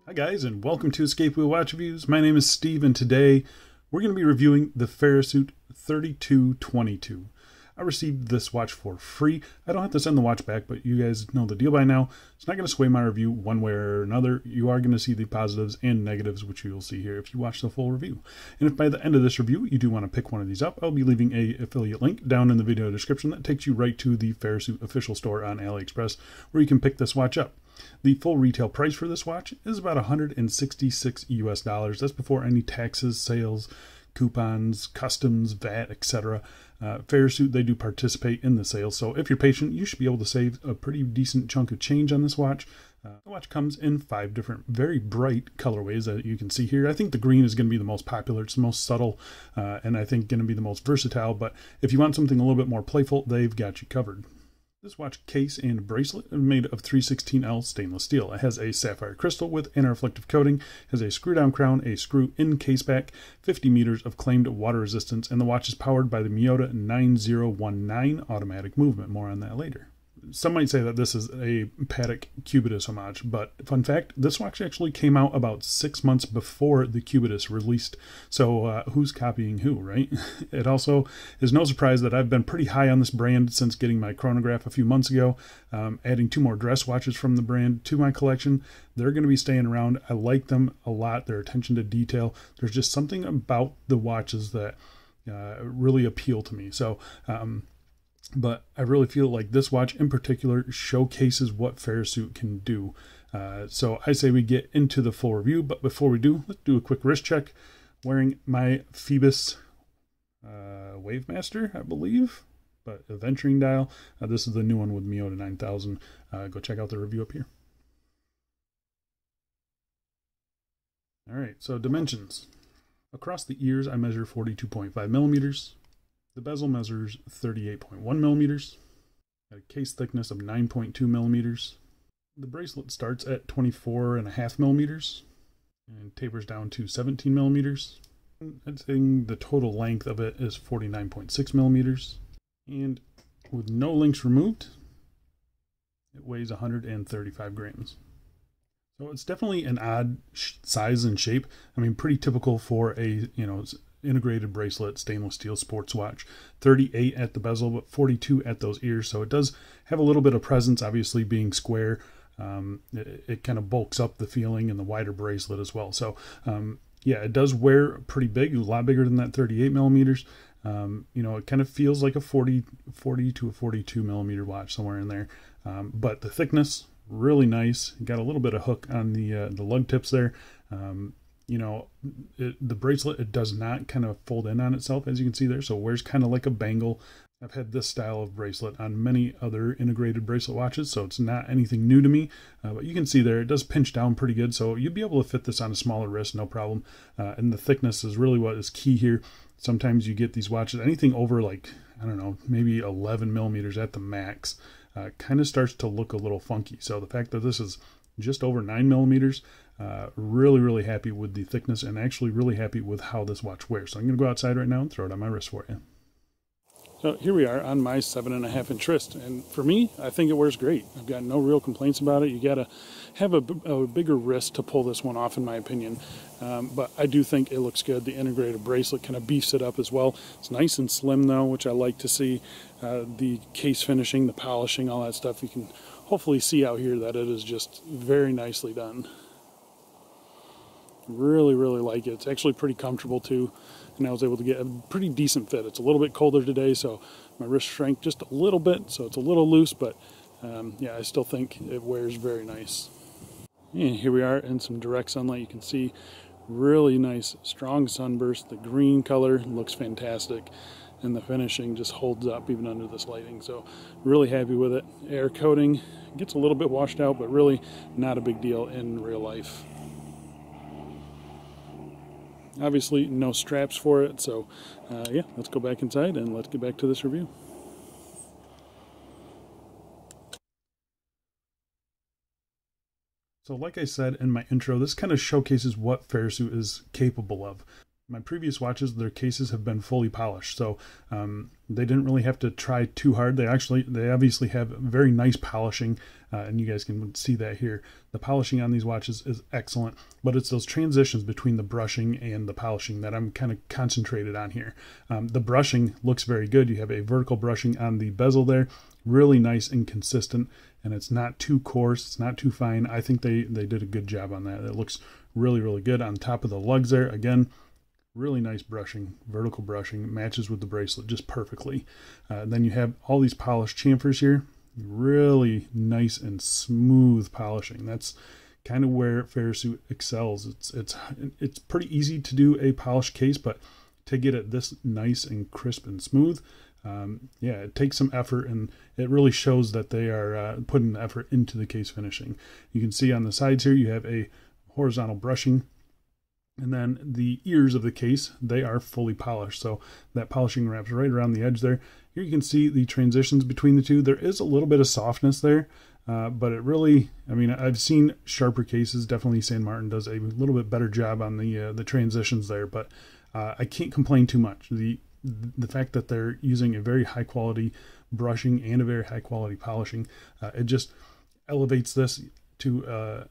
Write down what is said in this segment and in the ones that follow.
Hi guys, and welcome to Escape Wheel Watch Reviews. My name is Steve, and today we're going to be reviewing the Farasute 3222. I received this watch for free. I don't have to send the watch back, but you guys know the deal by now. It's not going to sway my review one way or another. You are going to see the positives and negatives, which you'll see here if you watch the full review. And if by the end of this review you do want to pick one of these up, I'll be leaving an affiliate link down in the video description that takes you right to the Farasute official store on AliExpress, where you can pick this watch up. The full retail price for this watch is about $166 US. That's before any taxes, sales, coupons, customs, VAT, etc. Farasute, they do participate in the sales, so if you're patient, you should be able to save a pretty decent chunk of change on this watch. The watch comes in 5 different, very bright colorways that you can see here. I think the green is going to be the most popular. It's the most subtle, and I think going to be the most versatile, but if you want something a little bit more playful, they've got you covered. This watch case and bracelet are made of 316L stainless steel. It has a sapphire crystal with anti-reflective coating, has a screw-down crown, a screw-in case back, 50 meters of claimed water resistance, and the watch is powered by the Miyota 9019 automatic movement. More on that later. Some might say that this is a Patek Cubitis Homage, but fun fact, this watch actually came out about 6 months before the Cubitus released, so who's copying who, right? It also is no surprise that I've been pretty high on this brand since getting my chronograph a few months ago, adding 2 more dress watches from the brand to my collection. They're going to be staying around. I like them a lot, their attention to detail. There's just something about the watches that really appeal to me. So, but I really feel like this watch in particular showcases what Farasute can do. So I say we get into the full review, but before we do, let's do a quick wrist check. Wearing my Phoebus Wavemaster, I believe, but a venturing dial. This is the new one with Miyota 9000. Go check out the review up here. All right, so dimensions. Across the ears, I measure 42.5 millimeters. The bezel measures 38.1 millimeters, at a case thickness of 9.2 millimeters. The bracelet starts at 24.5 millimeters and tapers down to 17 millimeters. I think the total length of it is 49.6 millimeters. And with no links removed, it weighs 135 grams. So it's definitely an odd size and shape. I mean, pretty typical for a, integrated bracelet, stainless steel sports watch. 38 at the bezel, but 42 at those ears. So it does have a little bit of presence, obviously being square. It kind of bulks up the feeling in the wider bracelet as well. So yeah, it does wear pretty big, a lot bigger than that 38 millimeters. It kind of feels like a 40 to a 42 millimeter watch, somewhere in there. But the thickness, really nice. Got a little bit of hook on the lug tips there. The bracelet, it does not kind of fold in on itself, as you can see there, so it wears kind of like a bangle. I've had this style of bracelet on many other integrated bracelet watches, so it's not anything new to me, but you can see there it does pinch down pretty good, so you'd be able to fit this on a smaller wrist, no problem. And the thickness is really what is key here. Sometimes you get these watches, anything over like, I don't know, maybe 11 millimeters at the max, kind of starts to look a little funky. So the fact that this is just over 9 millimeters, really happy with the thickness, and actually really happy with how this watch wears. So I'm going to go outside right now and throw it on my wrist for you. So here we are on my 7.5 inch wrist, and for me, I think it wears great. I've got no real complaints about it. You got to have a bigger wrist to pull this one off, in my opinion, but I do think it looks good. The integrated bracelet kind of beefs it up as well. It's nice and slim though, which I like to see. The case finishing, the polishing, all that stuff, you can hopefully see out here that it is just very nicely done. Really like it. It's actually pretty comfortable too, and I was able to get a pretty decent fit. It's a little bit colder today, so my wrist shrank just a little bit, so it's a little loose, but yeah, I still think it wears very nice. And here we are in some direct sunlight. You can see really nice strong sunburst. The green color looks fantastic, and the finishing just holds up even under this lighting, so really happy with it. Air coating gets a little bit washed out, but really not a big deal in real life. Obviously no straps for it, so yeah, let's go back inside and let's get back to this review. So like I said in my intro, this kind of showcases what Farasute is capable of. My previous watches, their cases have been fully polished, so they didn't really have to try too hard. They obviously have very nice polishing, and you guys can see that here. The polishing on these watches is excellent, but it's those transitions between the brushing and the polishing that I'm kind of concentrated on here. The brushing looks very good. You have a vertical brushing on the bezel there, really nice and consistent, and it's not too coarse, it's not too fine. I think they did a good job on that. It looks really, really good. On top of the lugs there, again, really nice brushing, vertical brushing, matches with the bracelet just perfectly. Then you have all these polished chamfers here, really nice and smooth polishing. That's kind of where Farasute excels. It's pretty easy to do a polished case, but to get it this nice and crisp and smooth, yeah, it takes some effort, and it really shows that they are putting the effort into the case finishing. You can see on the sides here you have a horizontal brushing. And then the ears of the case, they are fully polished. So that polishing wraps right around the edge there. Here you can see the transitions between the two. There is a little bit of softness there, but it really, I mean, I've seen sharper cases. Definitely St. Martin does a little bit better job on the transitions there, but I can't complain too much. The fact that they're using a very high quality brushing and a very high quality polishing, it just elevates this to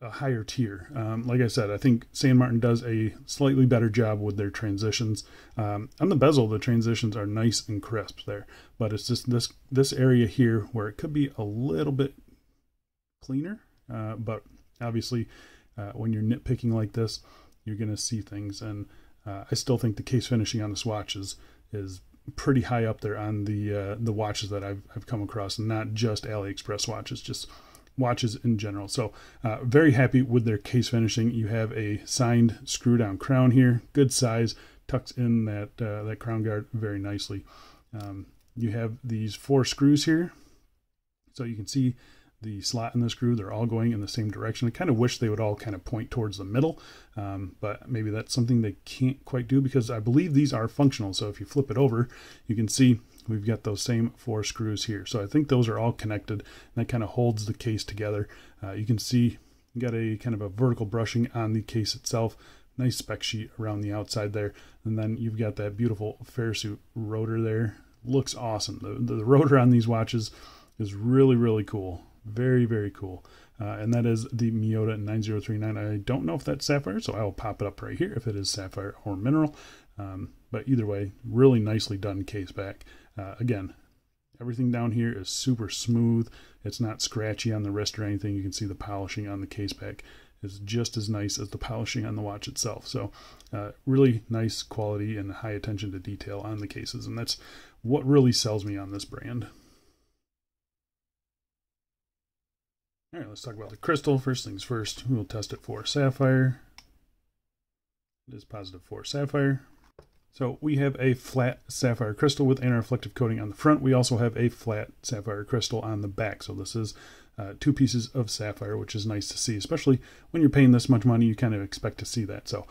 a higher tier. Like I said, I think St. Martin does a slightly better job with their transitions. On the bezel, the transitions are nice and crisp there, but it's just this area here where it could be a little bit cleaner. But obviously, when you're nitpicking like this, you're going to see things. And I still think the case finishing on this watch is pretty high up there on the watches that I've come across, and not just AliExpress watches, just watches in general. So very happy with their case finishing. You have a signed screw down crown here, good size, tucks in that crown guard very nicely. You have these 4 screws here, so you can see the slot in the screw. They're all going in the same direction. I kind of wish they would all kind of point towards the middle, but maybe that's something they can't quite do, because I believe these are functional. So if you flip it over, you can see we've got those same 4 screws here. So I think those are all connected, and that kind of holds the case together. You can see you got a kind of a vertical brushing on the case itself. Nice spec sheet around the outside there. And then you've got that beautiful Farasute rotor there. Looks awesome. The rotor on these watches is really, really cool. Very, very cool. And that is the Miyota 9039. I don't know if that's sapphire, so I will pop it up right here if it is sapphire or mineral. But either way, really nicely done case back. Again, everything down here is super smooth. It's not scratchy on the wrist or anything. You can see the polishing on the case back is just as nice as the polishing on the watch itself. So really nice quality and high attention to detail on the cases, and that's what really sells me on this brand. All right, let's talk about the crystal. First things first, we'll test it for sapphire. It is positive for sapphire. So we have a flat sapphire crystal with anti-reflective coating on the front. We also have a flat sapphire crystal on the back. So this is 2 pieces of sapphire, which is nice to see, especially when you're paying this much money. You kind of expect to see that. So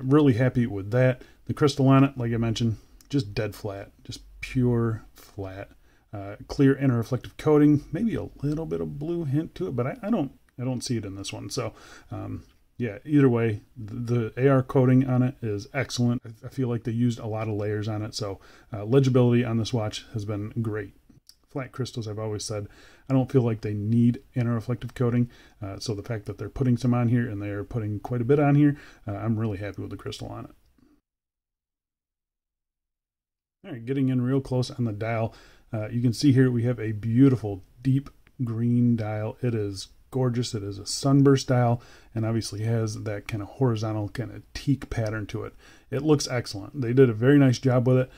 really happy with that. The crystal on it, like I mentioned, just dead flat, just pure flat. Clear anti-reflective coating, maybe a little bit of blue hint to it, but I don't see it in this one. So yeah, either way, the AR coating on it is excellent. I feel like they used a lot of layers on it, so legibility on this watch has been great. Flat crystals, I've always said, I don't feel like they need anti-reflective coating, so the fact that they're putting some on here, and they're putting quite a bit on here, I'm really happy with the crystal on it. All right, getting in real close on the dial, you can see here we have a beautiful deep green dial. It is gorgeous. It is a sunburst dial, and obviously has that kind of horizontal kind of teak pattern to it. It looks excellent. They did a very nice job with it.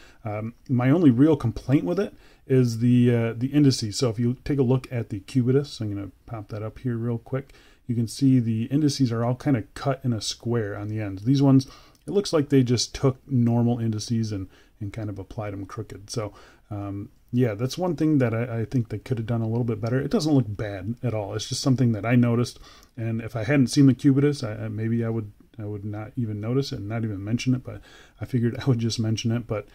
My only real complaint with it is the indices. So if you take a look at the Cubitus, I'm going to pop that up here real quick. You can see the indices are all kind of cut in a square on the ends. These ones, it looks like they just took normal indices and kind of applied them crooked. So yeah, that's one thing that I think they could have done a little bit better. It doesn't look bad at all. It's just something that I noticed, and if I hadn't seen the Cubitus, maybe I would not even notice it and not even mention it, but I figured I would just mention it. But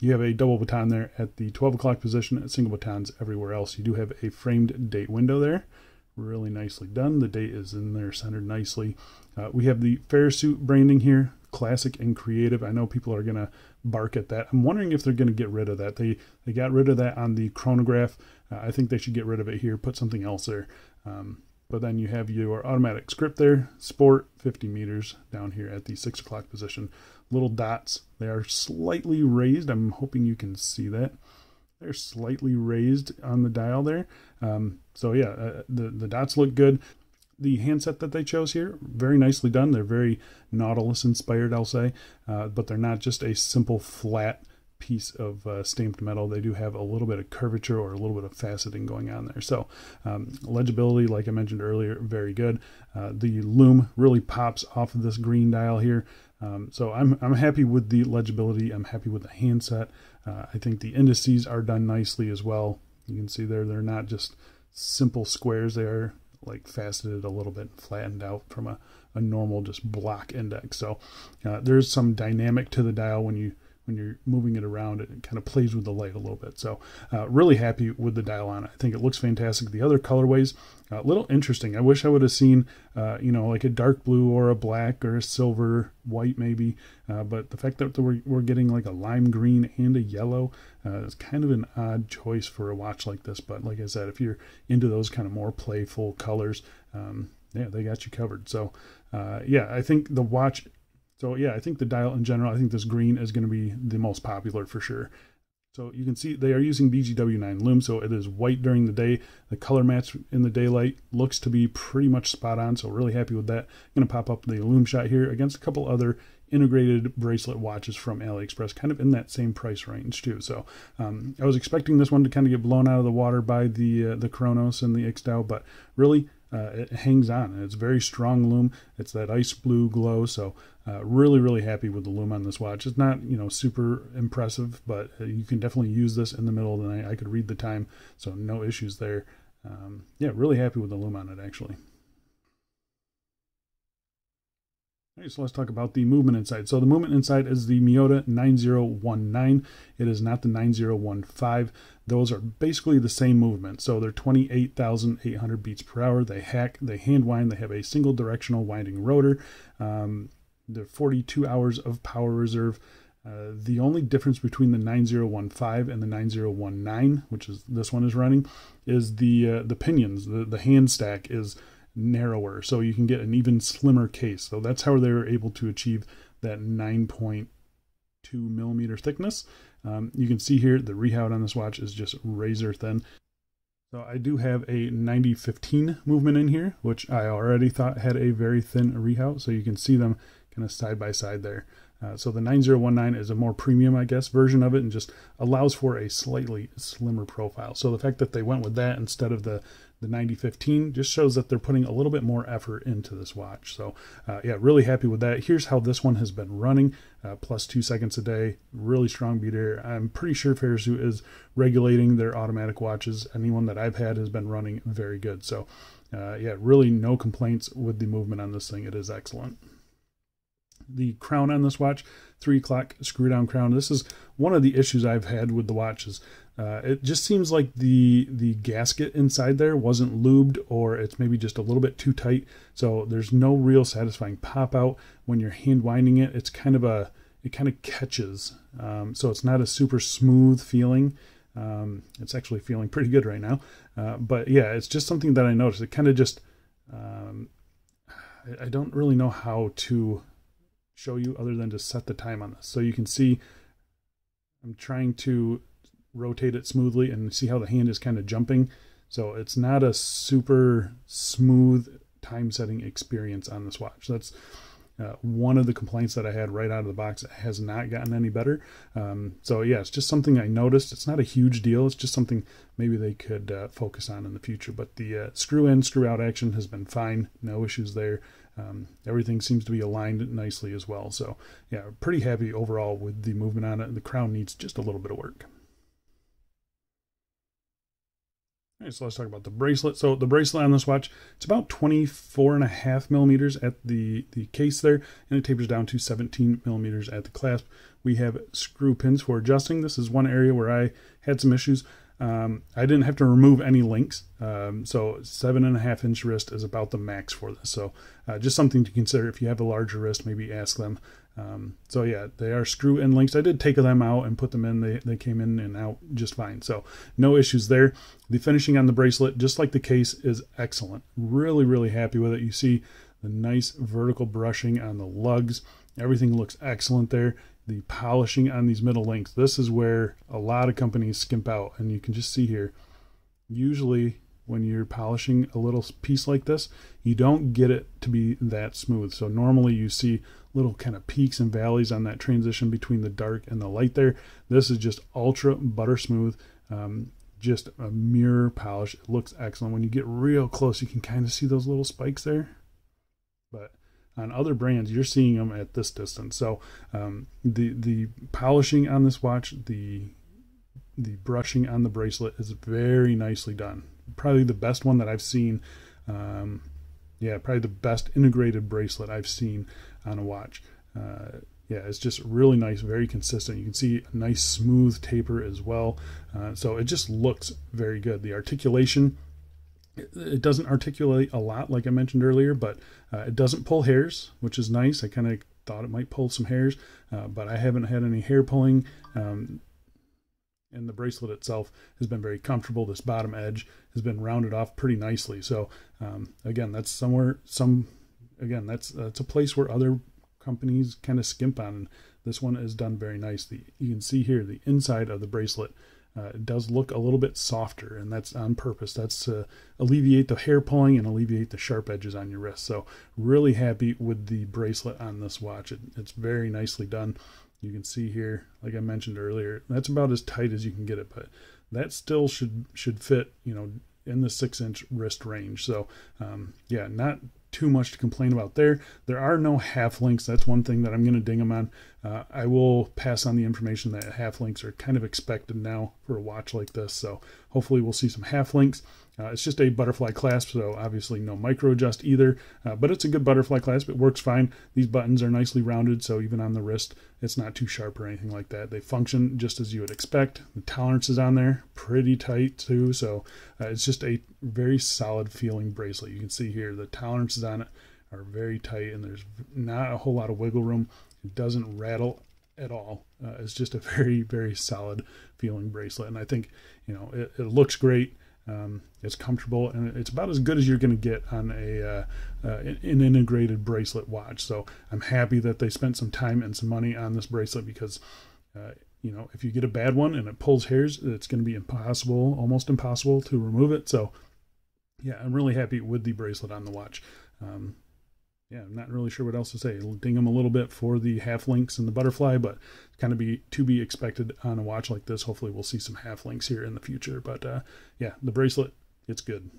you have a double baton there at the 12 o'clock position and single batons everywhere else. You do have a framed date window there. Really nicely done. The date is in there centered nicely. We have the Farasute branding here, classic and creative. I know people are going to bark at that. I'm wondering if they're going to get rid of that. They got rid of that on the chronograph. I think they should get rid of it here, put something else there. But then you have your automatic script there, sport, 50 meters down here at the 6 o'clock position. Little dots, they are slightly raised. I'm hoping you can see that. They're slightly raised on the dial there. So yeah, the dots look good. The handset that they chose here, very nicely done. They're very Nautilus inspired, I'll say, but they're not just a simple flat piece of stamped metal. They do have a little bit of curvature or a little bit of faceting going on there. So legibility, like I mentioned earlier, very good. The lume really pops off of this green dial here. So I'm happy with the legibility. I'm happy with the handset. I think the indices are done nicely as well. You can see there, they're not just simple squares. They are like faceted a little bit, flattened out from a normal just block index. So there's some dynamic to the dial when you're moving it around. It kind of plays with the light a little bit. So really happy with the dial on it. I think it looks fantastic. The other colorways, a little interesting. I wish I would have seen, like a dark blue or a black or a silver, white maybe. But the fact that we're getting like a lime green and a yellow is kind of an odd choice for a watch like this. But like I said, if you're into those kind of more playful colors, yeah, they got you covered. So yeah, I think the watch... So yeah, I think the dial in general, I think this green is going to be the most popular for sure. So you can see they are using BGW9 lume, so it is white during the day. The color match in the daylight looks to be pretty much spot on, so really happy with that. I'm going to pop up the lume shot here against a couple other integrated bracelet watches from AliExpress, kind of in that same price range too. So I was expecting this one to kind of get blown out of the water by the Chronos and the Ixtao, but really it hangs on. It's very strong lume. It's that ice blue glow. So really happy with the lume on this watch. It's not, super impressive, but you can definitely use this in the middle of the night. I could read the time, so no issues there. Yeah, really happy with the lume on it actually. All right, so let's talk about the movement inside. So the movement inside is the Miyota 9019. It is not the 9015. Those are basically the same movement. So they're 28,800 beats per hour. They hand wind. They have a single directional winding rotor. They're 42 hours of power reserve. The only difference between the 9015 and the 9019, which is this one is running, is the pinions. The hand stack is narrower, so you can get an even slimmer case. So that's how they were able to achieve that 9.2 millimeter thickness. You can see here the rehaut on this watch is just razor thin. So I do have a 9015 movement in here, which I already thought had a very thin rehaut, so you can see them kind of side by side there. So the 9019 is a more premium, I guess, version of it, and just allows for a slightly slimmer profile. So the fact that they went with that instead of the 9015 just shows that they're putting a little bit more effort into this watch. So yeah, really happy with that. Here's how this one has been running, plus 2 seconds a day, really strong beater. I'm pretty sure Farasute is regulating their automatic watches. Anyone that I've had has been running very good. So yeah, really no complaints with the movement on this thing. It is excellent. The crown on this watch, 3 o'clock screw down crown. This is one of the issues I've had with the watches. It just seems like the gasket inside there wasn't lubed, or it's maybe just a little bit too tight. So there's no real satisfying pop out when you're hand winding it. It's kind of it kind of catches. So it's not a super smooth feeling. It's actually feeling pretty good right now. But yeah, it's just something that I noticed. It kind of just, I don't really know how to show you other than to set the time on this. So you can see I'm trying to rotate it smoothly and see how the hand is kind of jumping. So it's not a super smooth time setting experience on this watch. That's one of the complaints that I had right out of the box. It has not gotten any better. So yeah, it's just something I noticed. It's not a huge deal. It's just something maybe they could focus on in the future. But the screw in, screw out action has been fine. No issues there. Everything seems to be aligned nicely as well. So yeah, pretty happy overall with the movement on it. The crown needs just a little bit of work. All right, so let's talk about the bracelet. So the bracelet on this watch, it's about 24.5 millimeters at the case there, and it tapers down to 17 millimeters at the clasp. We have screw pins for adjusting. This is one area where I had some issues. I didn't have to remove any links. So 7.5 inch wrist is about the max for this. So just something to consider. If you have a larger wrist, maybe ask them So yeah, they are screw-in links. I did take them out and put them in. They came in and out just fine. So no issues there. The finishing on the bracelet, just like the case, is excellent. Really, really happy with it. You see the nice vertical brushing on the lugs. Everything looks excellent there. The polishing on these middle links. This is where a lot of companies skimp out. And you can just see here, usually when you're polishing a little piece like this, you don't get it to be that smooth. So normally you see little kind of peaks and valleys on that transition between the dark and the light there. This is just ultra butter smooth, just a mirror polish. It looks excellent. When you get real close, you can kind of see those little spikes there. But on other brands, you're seeing them at this distance. So the polishing on this watch, the brushing on the bracelet is very nicely done. Probably the best one that I've seen. Yeah, probably the best integrated bracelet I've seen on a watch. Yeah, it's just really nice, very consistent. You can see a nice smooth taper as well. So it just looks very good. The articulation, it doesn't articulate a lot like I mentioned earlier, but it doesn't pull hairs, which is nice. I kind of thought it might pull some hairs, but I haven't had any hair pulling. And the bracelet itself has been very comfortable. This bottom edge has been rounded off pretty nicely. So again, that's that's a place where other companies kind of skimp on. And this one is done very nicely. You can see here the inside of the bracelet does look a little bit softer, and that's on purpose. That's to alleviate the hair pulling and alleviate the sharp edges on your wrist. So really happy with the bracelet on this watch. It's very nicely done. You can see here, like I mentioned earlier, that's about as tight as you can get it, but that still should fit, you know, in the 6-inch wrist range. So yeah, not too much to complain about there. There are no half links. That's one thing that I'm going to ding them on. I will pass on the information that half links are kind of expected now for a watch like this. So hopefully we'll see some half links. It's just a butterfly clasp, so obviously no micro adjust either, but it's a good butterfly clasp. It works fine. These buttons are nicely rounded, so even on the wrist, it's not too sharp or anything like that. They function just as you would expect. The tolerances on there, pretty tight too, so it's just a very solid feeling bracelet. You can see here the tolerances on it are very tight, and there's not a whole lot of wiggle room. It doesn't rattle at all. It's just a very, very solid feeling bracelet, and I think, you know, it looks great. It's comfortable, and it's about as good as you're going to get on an integrated bracelet watch. So I'm happy that they spent some time and some money on this bracelet, because you know, if you get a bad one and it pulls hairs, it's going to be impossible, almost impossible to remove it. So yeah, I'm really happy with the bracelet on the watch. Yeah, I'm not really sure what else to say. It'll ding them a little bit for the half links and the butterfly, but kind of to be expected on a watch like this. Hopefully we'll see some half links here in the future. But yeah, the bracelet, it's good.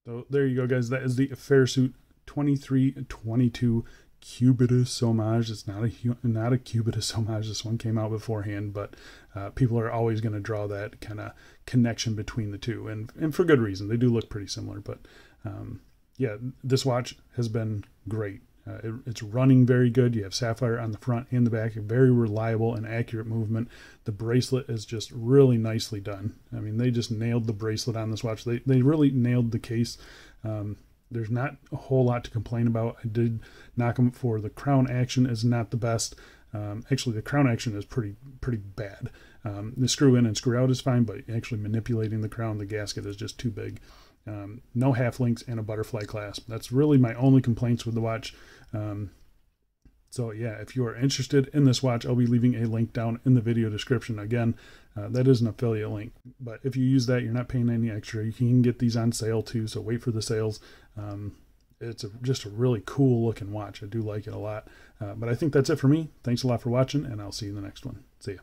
So there you go, guys. That is the Farasute 2322 Cubitus Homage. It's not a Cubitus Homage. This one came out beforehand, but people are always going to draw that kind of connection between the two, and for good reason. They do look pretty similar, but yeah, this watch has been great. It's running very good. You have sapphire on the front and the back, a very reliable and accurate movement. The bracelet is just really nicely done. I mean, they just nailed the bracelet on this watch. They really nailed the case. There's not a whole lot to complain about. I did knock them for the crown action is not the best. Actually, the crown action is pretty bad. The screw in and screw out is fine, but actually manipulating the crown, the gasket is just too big. No half links and a butterfly clasp. That's really my only complaints with the watch. So yeah, if you are interested in this watch, I'll be leaving a link down in the video description. Again, that is an affiliate link, but if you use that, you're not paying any extra. You can get these on sale too, so wait for the sales. It's just a really cool looking watch. I do like it a lot. But I think that's it for me. Thanks a lot for watching, and I'll see you in the next one. See ya.